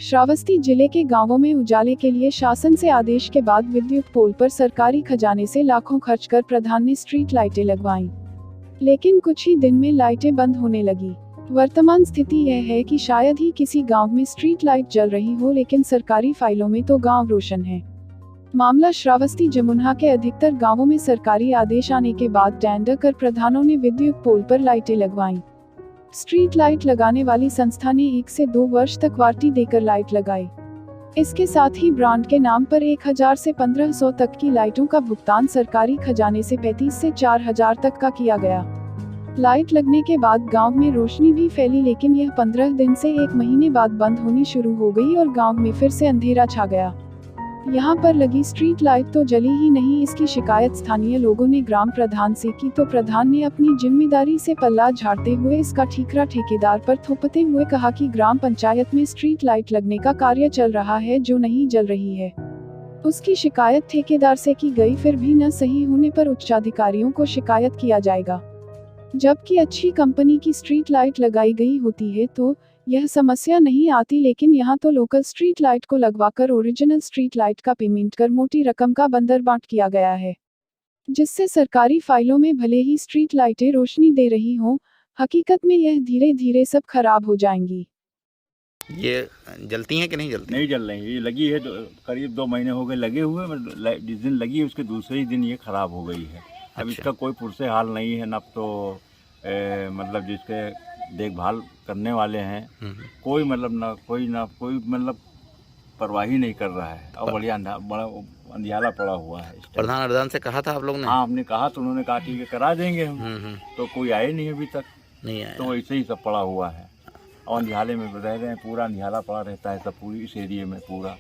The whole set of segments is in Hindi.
श्रावस्ती जिले के गांवों में उजाले के लिए शासन से आदेश के बाद विद्युत पोल पर सरकारी खजाने से लाखों खर्च कर प्रधान ने स्ट्रीट लाइटें लगवाईं। लेकिन कुछ ही दिन में लाइटें बंद होने लगी। वर्तमान स्थिति यह है कि शायद ही किसी गांव में स्ट्रीट लाइट जल रही हो, लेकिन सरकारी फाइलों में तो गांव रोशन है। मामला श्रावस्ती जमुना के अधिकतर गांवों में सरकारी आदेश आने के बाद टेंडर कर प्रधानों ने विद्युत पोल पर लाइटें लगवाईं। स्ट्रीट लाइट लगाने वाली संस्था ने 1 से 2 वर्ष तक वारंटी देकर लाइट लगाई। इसके साथ ही ब्रांड के नाम पर 1000 से 1500 तक की लाइटों का भुगतान सरकारी खजाने से 35 से 4000 तक का किया गया। लाइट लगने के बाद गांव में रोशनी भी फैली, लेकिन यह 15 दिन से 1 महीने बाद बंद होनी शुरू हो गई और गांव में फिर से अंधेरा छा गया। यहाँ पर लगी स्ट्रीट लाइट तो जली ही नहीं। इसकी शिकायत स्थानीय लोगों ने ग्राम प्रधान से की तो प्रधान ने अपनी जिम्मेदारी से पल्ला झाड़ते हुए इसका ठीकरा ठेकेदार पर थोपते हुए कहा कि ग्राम पंचायत में स्ट्रीट लाइट लगने का कार्य चल रहा है जो नहीं जल रही है। उसकी शिकायत ठेकेदार से की गई, फिर भी न सही होने पर उच्चाधिकारियों को शिकायत किया जाएगा। जबकि अच्छी कंपनी की स्ट्रीट लाइट लगाई गई होती है तो यह समस्या नहीं आती, लेकिन यहाँ तो लोकल स्ट्रीट लाइट को लगवाकर ओरिजिनल स्ट्रीट लाइट का पेमेंट कर मोटी रकम का बंदरबांट किया गया है, जिससे सरकारी फाइलों में भले ही स्ट्रीट लाइटें रोशनी दे रही हों, हकीकत में यह धीरे धीरे सब खराब हो जाएंगी। ये जलती हैं कि नहीं जलती? नहीं जल रही। ये लगी है करीब 2 महीने हो गए लगे हुए, जिस दिन लगी है उसके दूसरे ही दिन ये खराब हो गई है। अब इसका कोई पुरसे हाल नहीं है, न तो मतलब जिसके देखभाल करने वाले हैं कोई मतलब कोई मतलब परवाही नहीं कर रहा है। और बड़ा अंधियाला पड़ा हुआ है। प्रधान से कहा था आप लोग ने? हाँ, हमने कहा तो उन्होंने कहा ठीक है करा देंगे हम। तो कोई आए नहीं अभी तक, नहीं आया। तो ऐसे ही सब पड़ा हुआ है और अंधियाले में रह रहे हैं। पूरा अंधियाला पड़ा रहता है सब पूरी इस एरिया में पूरा।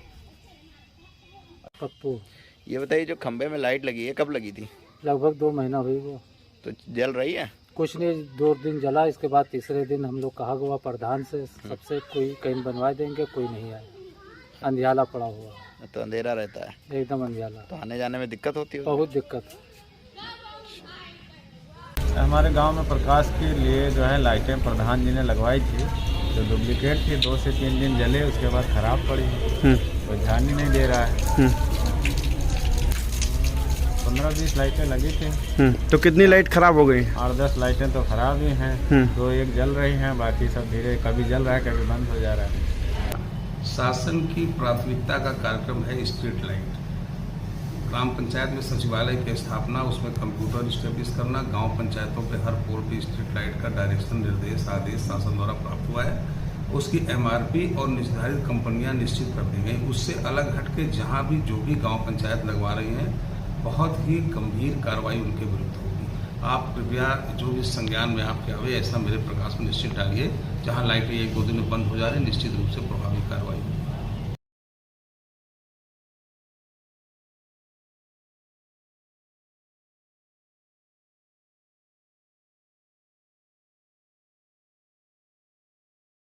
पप्पू, ये बताइए जो खंबे में लाइट लगी है कब लगी थी? लगभग 2 महीना हुई वो। तो जल रही है? कुछ नहीं, 2 दिन जला। इसके बाद तीसरे दिन हम लोग कहा हुआ प्रधान से सबसे कोई कहीं बनवा देंगे, कोई नहीं आया। अंधियाला पड़ा हुआ। तो अंधेरा रहता है एकदम अंधियाला। तो आने जाने में दिक्कत होती है? बहुत दिक्कत। हमारे गांव में प्रकाश के लिए जो है लाइटें प्रधान जी ने लगवाई थी, जो डुप्लीकेट थी। 2 से 3 दिन जले, उसके बाद खराब पड़ी। कोई ध्यान ही नहीं दे रहा है। 15-20 लाइटें लगी थी। तो कितनी लाइट खराब हो गई? 8-10 लाइटें तो खराब ही हैं। 2-1 जल रही हैं, बाकी सब धीरे कभी जल रहा है कभी बंद हो जा रहा है। शासन की प्राथमिकता का कार्यक्रम है स्ट्रीट लाइट। ग्राम पंचायत में सचिवालय की स्थापना, उसमें कंप्यूटर स्टेब्लिश करना, गांव पंचायतों पे हर पोल पे स्ट्रीट लाइट का डायरेक्शन निर्देश आदेश शासन द्वारा प्राप्त हुआ है। उसकी MRP और निर्धारित कंपनियां निश्चित कर दी गई। उससे अलग हटके जहां भी जो भी गांव पंचायत लगवा रही हैं, बहुत ही गंभीर कार्रवाई उनके विरुद्ध होगी। आप कृपया जो भी संज्ञान में आपके आवे ऐसा मेरे प्रकाश में निश्चित डालिए। जहां लाइटें 1-2 दिन में बंद हो जा रही है, निश्चित रूप से प्रभावी कार्रवाई